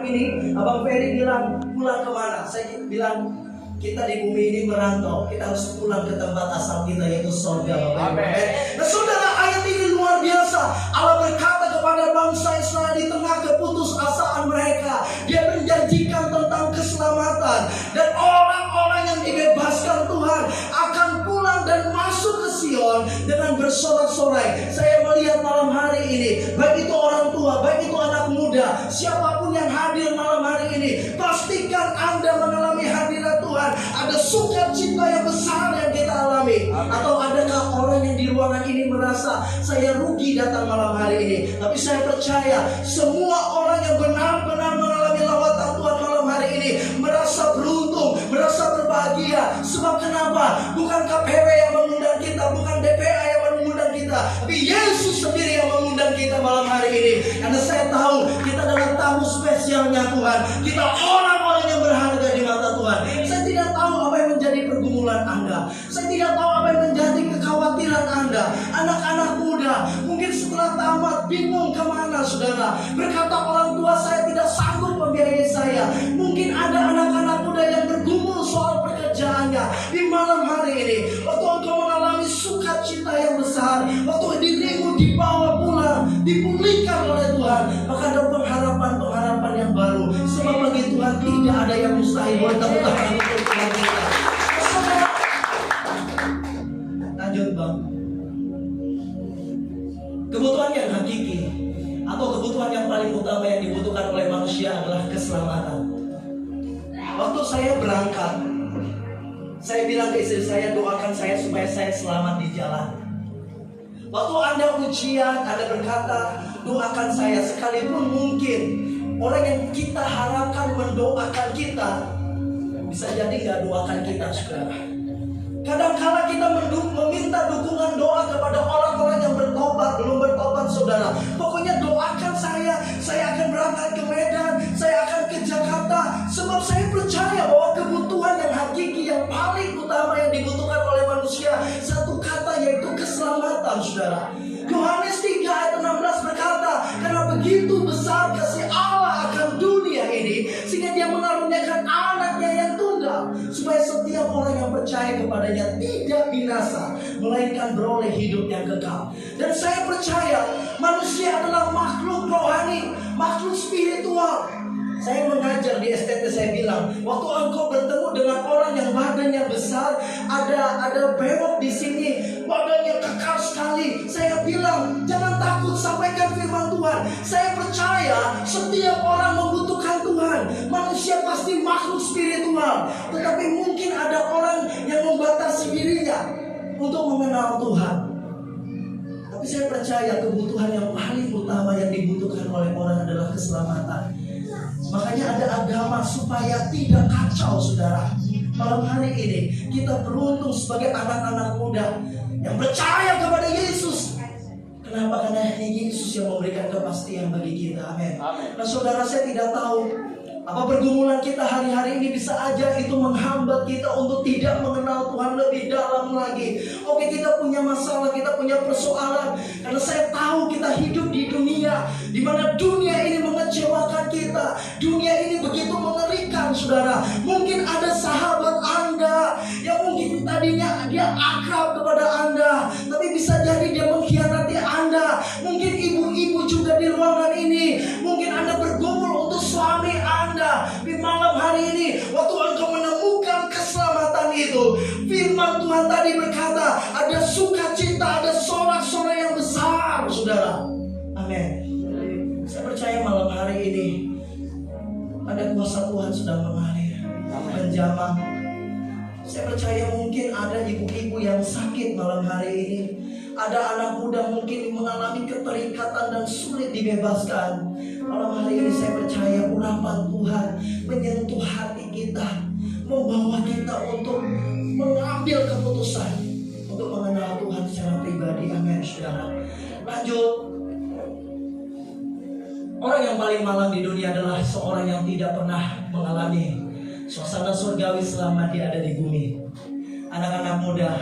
ini Abang Ferry bilang pulang kemana? Saya bilang kita di bumi ini merantau, kita harus pulang ke tempat asal kita, yaitu surga. Amin. Nah saudara, ayat ini luar biasa. Allah berkata kepada bangsa Israel di tengah keputusasaan mereka, Dia menjanjikan tentang keselamatan, dan orang-orang yang dibebaskan Tuhan akan pulang dan masuk ke Sion dengan bersorak-sorai. Saya melihat malam hari ini, baik itu orang tua, baik itu anak muda, siapapun yang hadir malam hari ini, pastikan Anda mengalami hadirat Tuhan. Ada sukacita yang besar yang kita alami. Atau adakah orang yang di ruangan ini merasa saya rugi datang malam hari ini? Tapi saya percaya semua orang yang benar-benar mengalami lawatan Tuhan malam hari ini merasa beruntung, merasa berbahagia. Sebab kenapa? Bukan KPW yang mengundang kita, bukan DPA yang mengundang kita, tapi Yesus sendiri yang mengundang kita malam hari ini. Karena saya tahu kita adalah tamu spesialnya Tuhan. Kita orang-orang yang berharga di mata Tuhan. Saya tidak tahu apa yang menjadi pergumulan Anda. Saya tidak tahu apa yang menjadi kekhawatiran Anda. Anak-anak muda mungkin setelah tamat bingung kemana saudara. Berkata orang tua saya tidak sanggup membiayai saya. Mungkin ada anak-anak muda yang bergumul soal pekerjaannya. Di malam hari ini, waktu engkau mengalami sukacita yang besar, waktu dirimu dibawa pulang, dipulihkan oleh Tuhan, maka ada pengharapan-pengharapan yang baru. Sebab bagi Tuhan tidak ada yang mustahil. Boleh tepuk tangan untuk Tuhan kita. Lanjut bang. Kebutuhan yang hakiki atau kebutuhan yang paling utama yang dibutuhkan oleh manusia adalah keselamatan. Waktu saya berangkat, saya bilang ke istri saya, doakan saya supaya saya selamat di jalan. Waktu Anda ujian, Anda berkata, doakan saya. Sekalipun mungkin orang yang kita harapkan mendoakan kita, bisa jadi gak doakan kita saudara. Kadang-kala kita meminta dukungan doa kepada orang-orang yang bertobat, belum bertobat saudara. Pokoknya doakan saya akan berangkat ke Medan, saya akan ke Jakarta. Sebab saya percaya bahwa kebutuhan yang hakiki, yang paling utama yang dibutuhkan oleh manusia, satu kata yaitu keselamatan saudara. Yohanes 3 ayat 16 berkata, karena begitu besar kasih Allah akan dunia ini, sehingga Dia mengaruniakan anaknya yang tunggal, supaya setiap orang yang percaya kepadanya tidak binasa, melainkan beroleh hidup yang kekal. Dan saya percaya manusia adalah makhluk rohani, makhluk spiritual. Saya mengajar di STT, saya bilang, waktu engkau bertemu dengan orang yang badannya besar, ada bewok di sini, badannya kekar sekali, saya bilang, jangan takut, sampaikan firman Tuhan. Saya percaya setiap orang membutuhkan Tuhan. Manusia pasti makhluk spiritual, tetapi mungkin ada orang yang membatasi dirinya untuk mengenal Tuhan. Tapi saya percaya kebutuhan yang paling utama yang dibutuhkan oleh orang adalah keselamatan. Makanya ada agama supaya tidak kacau saudara. Malam hari ini kita beruntung sebagai anak-anak muda yang percaya kepada Yesus. Kenapa? Karena hanya Yesus yang memberikan kepastian bagi kita. Amin. Nah saudara, saya tidak tahu apa pergumulan kita hari-hari ini, bisa aja itu menghambat kita untuk tidak mengenal Tuhan lebih dalam lagi. Oke, kita punya masalah, kita punya persoalan, karena saya tahu kita hidup di dunia di mana dunia ini mengecewakan kita. Dunia ini begitu mengerikan saudara. Mungkin ada sahabat Anda yang mungkin tadinya dia akrab kepada Anda, tapi bisa jadi dia mengkhianati Anda. Mungkin ibu-ibu juga di ruangan ini, mungkin Anda bergumul untuk suami Anda. Di malam hari ini, waktu engkau menemukan keselamatan itu, firman Tuhan tadi berkata, ada sukacita, ada sorak-sorai yang besar saudara. Amin. Saya percaya malam hari ini ada kuasa Tuhan sedang mengalir, menjamah. Saya percaya mungkin ada ibu-ibu yang sakit malam hari ini. Ada anak muda mungkin mengalami keterikatan dan sulit dibebaskan. Malam hari ini saya percaya urapan Tuhan menyentuh hati kita, membawa kita untuk mengambil keputusan untuk mengenal Tuhan secara pribadi. Amin saudara. Lanjut. Orang yang paling malang di dunia adalah seorang yang tidak pernah mengalami suasana surgawi selama dia ada di bumi. Anak-anak muda,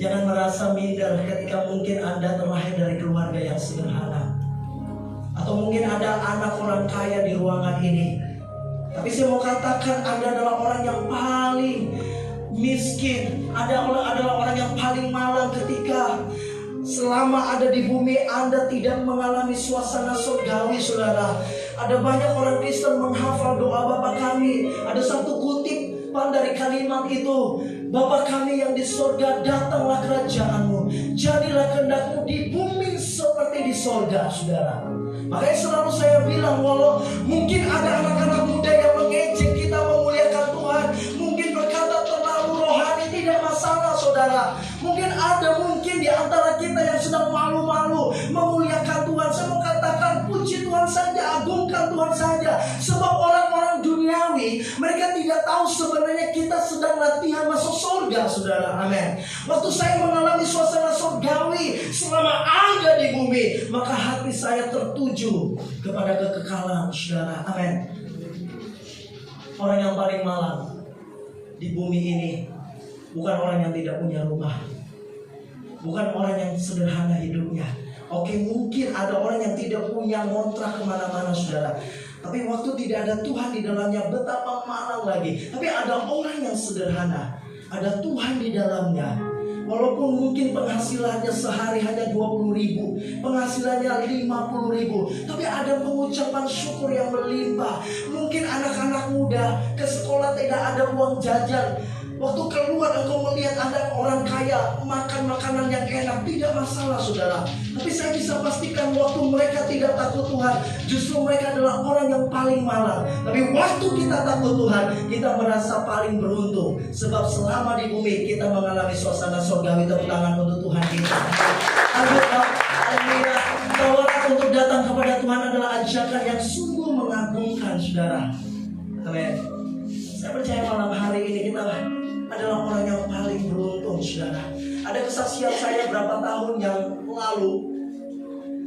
jangan merasa minder ketika mungkin Anda terlahir dari keluarga yang sederhana, Atau mungkin ada anak orang kaya di ruangan ini. Tapi saya mau katakan Anda adalah orang yang paling miskin. Adalah orang yang paling malang ketika selama ada di bumi Anda tidak mengalami suasana surgawi, saudara. Ada banyak orang Kristen menghafal doa Bapa kami. Ada satu kutipan dari kalimat itu, Bapa kami yang di surga, datanglah kerajaan-Mu, jadilah kehendak-Mu di bumi seperti di surga, saudara. Makanya selalu saya bilang, walau mungkin ada anak-anak muda yang mengejek kita memuliakan Tuhan, mungkin berkata terlalu rohani, tidak masalah, saudara. Mungkin di antara kita yang sedang malu-malu memuliakan Tuhan. Saya mau katakan, puji Tuhan saja, agungkan Tuhan saja. Sebab orang-orang duniawi, mereka tidak tahu sebenarnya kita sedang latihan masuk surga, saudara. Amin. Waktu saya mengalami suasana surgawi selama ada di bumi, maka hati saya tertuju kepada kekekalan, saudara. Amin. Orang yang paling malang di bumi ini bukan orang yang tidak punya rumah, bukan orang yang sederhana hidupnya. Oke, mungkin ada orang yang tidak punya ngontrak kemana-mana, saudara. Tapi waktu tidak ada Tuhan di dalamnya, betapa malang lagi. Tapi ada orang yang sederhana, ada Tuhan di dalamnya. Walaupun mungkin penghasilannya sehari hanya 20.000, penghasilannya 50.000, tapi ada pengucapan syukur yang berlimpah. Mungkin anak-anak muda ke sekolah tidak ada uang jajan. Waktu keluar engkau melihat ada orang kaya makan makanan yang enak, tidak masalah, saudara. Tapi saya bisa pastikan waktu mereka tidak takut Tuhan, justru mereka adalah orang yang paling malang. Tapi waktu kita takut Tuhan, kita merasa paling beruntung. Sebab selama di bumi kita mengalami suasana surgawi. Tepuk tangan untuk Tuhan kita. Haleluya. Tawaran untuk datang kepada Tuhan adalah ajakan yang sungguh mengagumkan, saudara. Amin. Saya percaya malam hari ini kita adalah orang yang paling beruntung, saudara. Ada kesaksian saya berapa tahun yang lalu.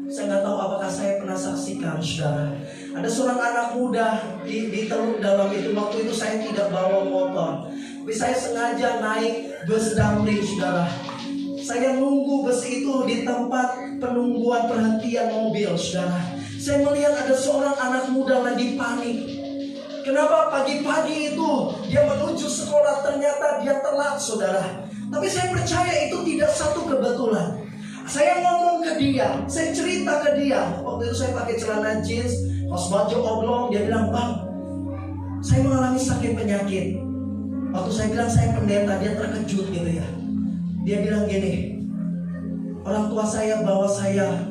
Saya nggak tahu apakah saya pernah saksikan, saudara. Ada seorang anak muda di Teluk Dalam itu. Waktu itu saya tidak bawa motor, tapi saya sengaja naik bus damri, saudara. Saya nunggu bus itu di tempat penungguan perhentian mobil, saudara. Saya melihat ada seorang anak muda lagi panik. Kenapa pagi-pagi itu dia menuju sekolah, ternyata dia telat, saudara. Tapi saya percaya itu tidak satu kebetulan. Saya ngomong ke dia, saya cerita ke dia. Waktu itu saya pakai celana jeans, kaos baju oblong. Dia bilang, "Bang, saya mengalami sakit penyakit." Waktu saya bilang saya pendeta, dia terkejut gitu ya. Dia bilang gini, "Orang tua saya bawa saya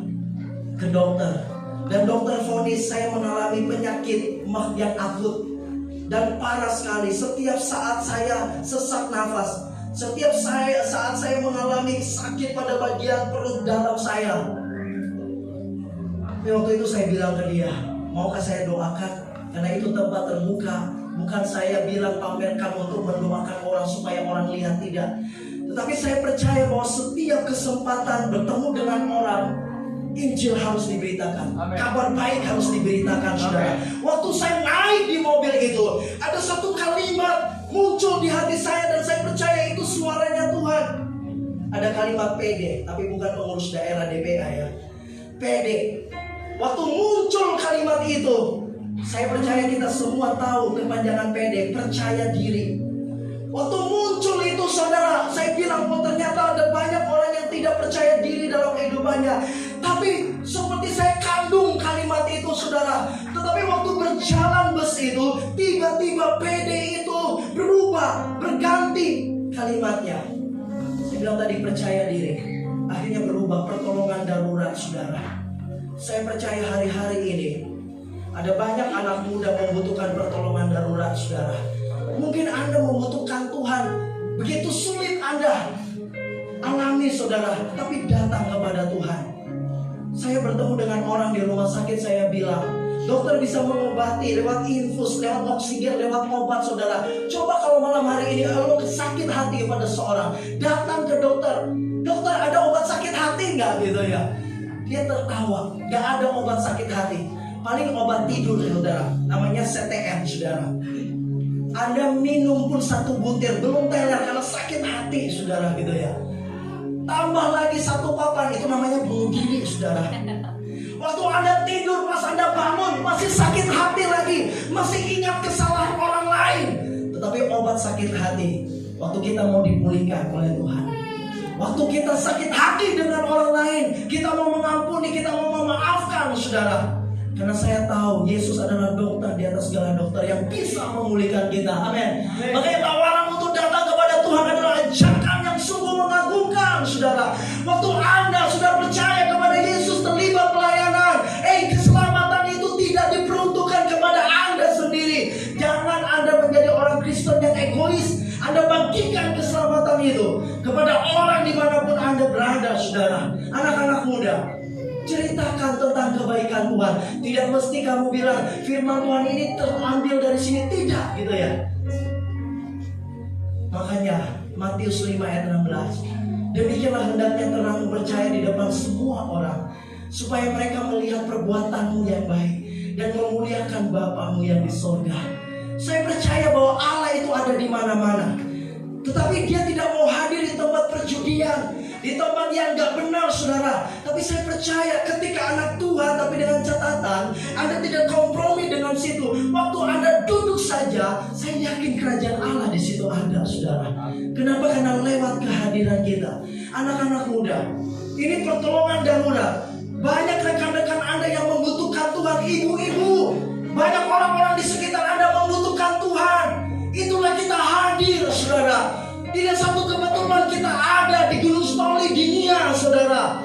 ke dokter, dan dokter vonis saya mengalami penyakit mah yang akut dan parah sekali. Setiap saat saya sesak nafas, setiap saat saya mengalami sakit pada bagian perut dalam saya." Tapi waktu itu saya bilang ke dia, "Maukah saya doakan?" Karena itu tempat terbuka. Bukan saya bilang pamerkan untuk mendoakan orang supaya orang lihat, tidak. Tetapi saya percaya bahwa setiap kesempatan bertemu dengan orang, Injil harus diberitakan. Amen. Kabar baik harus diberitakan, saudara. Waktu saya naik di mobil itu, ada satu kalimat muncul di hati saya dan saya percaya itu suaranya Tuhan. Ada kalimat PD, tapi bukan pengurus daerah DPA ya. PD. Waktu muncul kalimat itu, saya percaya kita semua tahu kepanjangan PD, percaya diri. Waktu muncul itu, saudara, saya bilang, oh ternyata ada banyak orang yang tidak percaya diri dalam kehidupannya. Tapi seperti saya kandung kalimat itu, saudara. Tetapi waktu berjalan bus itu, tiba-tiba PD itu berubah, berganti kalimatnya. Saya bilang tadi percaya diri, akhirnya berubah pertolongan darurat, saudara. Saya percaya hari-hari ini ada banyak anak muda membutuhkan pertolongan darurat, saudara. Mungkin Anda membutuhkan Tuhan, begitu sulit Anda alami, saudara, tapi datang kepada Tuhan. Saya bertemu dengan orang di rumah sakit, saya bilang, dokter bisa mengobati lewat infus, lewat oksigen, lewat obat, saudara. Coba kalau malam hari ini kalau sakit hati kepada seorang, datang ke dokter. Dokter, ada obat sakit hati nggak, gitu ya? Dia tertawa, nggak ada obat sakit hati. Paling obat tidur, saudara, namanya CTM, saudara. Anda minum pun satu butir belum teler karena sakit hati, saudara, gitu ya. Tambah lagi satu papan, itu namanya bunuh diri, saudara. Waktu Anda tidur, pas Anda bangun, masih sakit hati lagi, masih ingat kesalahan orang lain. Tetapi obat sakit hati, waktu kita mau dipulihkan oleh Tuhan. Waktu kita sakit hati dengan orang lain, kita mau mengampuni, kita mau memaafkan, saudara. Karena saya tahu Yesus adalah dokter di atas segala dokter yang bisa memulihkan kita. Amin. Makanya tawaran untuk datang kepada Tuhan adalah ajakan yang sungguh mengagumkan, saudara. Waktu Anda sudah percaya kepada Yesus, terlibat pelayanan, keselamatan itu tidak diperuntukkan kepada Anda sendiri. Jangan Anda menjadi orang Kristen yang egois. Anda bagikan keselamatan itu kepada orang dimanapun Anda berada, saudara. Anak-anak muda, ceritakan tentang kebaikan Tuhan. Tidak mesti kamu bilang firman Tuhan ini terambil dari sini, tidak, gitu ya. Makanya Matius 5 ayat 16, demikianlah hendaknya terang percaya di depan semua orang, supaya mereka melihat perbuatanmu yang baik dan memuliakan Bapamu yang di sorga. Saya percaya bahwa Allah itu ada di mana-mana, tetapi Dia tidak mau hadir di tempat perjudian, di tempat yang gak benar, saudara. Tapi saya percaya ketika anak Tuhan, tapi dengan catatan Anda tidak kompromi dengan situ. Waktu Anda duduk saja, saya yakin kerajaan Allah di situ ada, saudara. Kenapa? Karena lewat kehadiran kita. Anak-anak muda, ini pertolongan darurat. Banyak rekan-rekan Anda yang membutuhkan Tuhan, ibu-ibu. Banyak orang-orang di sekitar Anda membutuhkan Tuhan. Itulah kita hadir, saudara. Tidak satu kebetulan kita ada di Gunung Stoli, di Nia, saudara.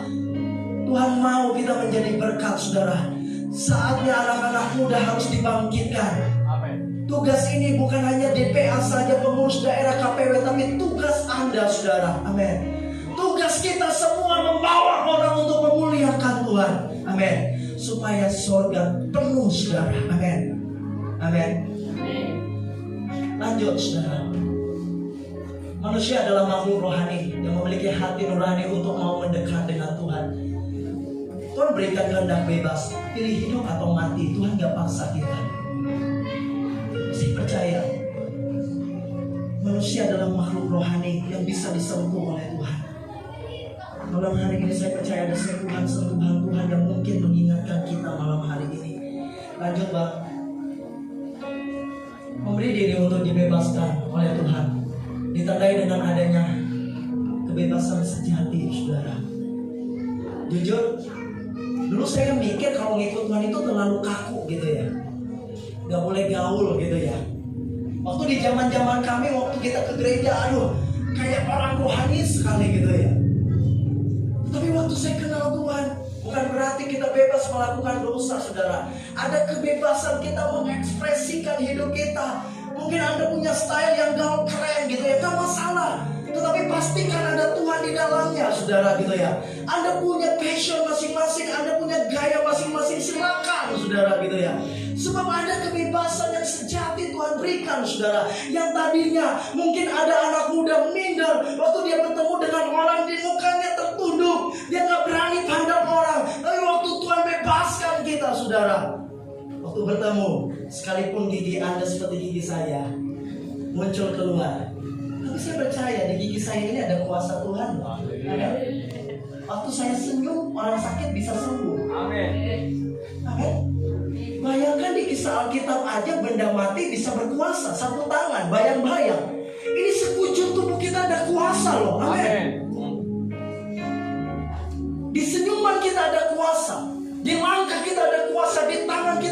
Tuhan mau kita menjadi berkat, saudara. Saatnya anak-anak muda harus dibangkitkan. Amen. Tugas ini bukan hanya DPA saja, pengurus daerah, KPW, tapi tugas Anda, saudara. Amin. Tugas kita semua membawa orang untuk memuliakan Tuhan. Amin. Supaya surga penuh, saudara. Amin. Amin. Lanjut, saudara. Manusia adalah makhluk rohani yang memiliki hati nurani untuk mau mendekat dengan Tuhan. Tuhan berikan kehendak bebas, pilih hidup atau mati. Tuhan gak paksa kita. Saya percaya manusia adalah makhluk rohani yang bisa disentuh oleh Tuhan. Malam hari ini saya percaya ada sentuhan Tuhan yang mungkin mengingatkan kita malam hari ini. Lanjut, Bang. Memberi diri untuk dibebaskan oleh Tuhan ditandai dengan adanya kebebasan sejati, saudara. Jujur, dulu saya mikir kalau ngikut Tuhan itu terlalu kaku gitu ya, gak boleh gaul gitu ya. Waktu di zaman kami, waktu kita ke gereja, aduh, kayak orang rohani sekali gitu ya. Tapi waktu saya kenal Tuhan, bukan berarti kita bebas melakukan dosa, saudara. Ada kebebasan kita mengekspresikan hidup kita. Mungkin Anda punya style yang gaul keren gitu ya, gak masalah. Tetapi pastikan ada Tuhan di dalamnya, saudara, gitu ya. Anda punya passion masing-masing, Anda punya gaya masing-masing, silakan, saudara, gitu ya. Sebab ada kebebasan yang sejati Tuhan berikan, saudara. Yang tadinya mungkin ada anak muda minder, waktu dia bertemu dengan orang di mukanya tertunduk, dia gak berani pandang orang. Tapi waktu Tuhan bebaskan kita, saudara, waktu bertemu, sekalipun gigi Anda seperti gigi saya muncul keluar, tapi saya percaya di gigi saya ini ada kuasa Tuhan. Amin. Waktu saya senyum, orang sakit bisa sembuh. Amin. Amin. Bayangkan di kisah Alkitab aja benda mati bisa berkuasa. Satu tangan, bayang-bayang. Ini sekujur tubuh kita ada kuasa loh. Amin. Di senyuman kita ada kuasa, di langkah kita ada kuasa, di tangan kita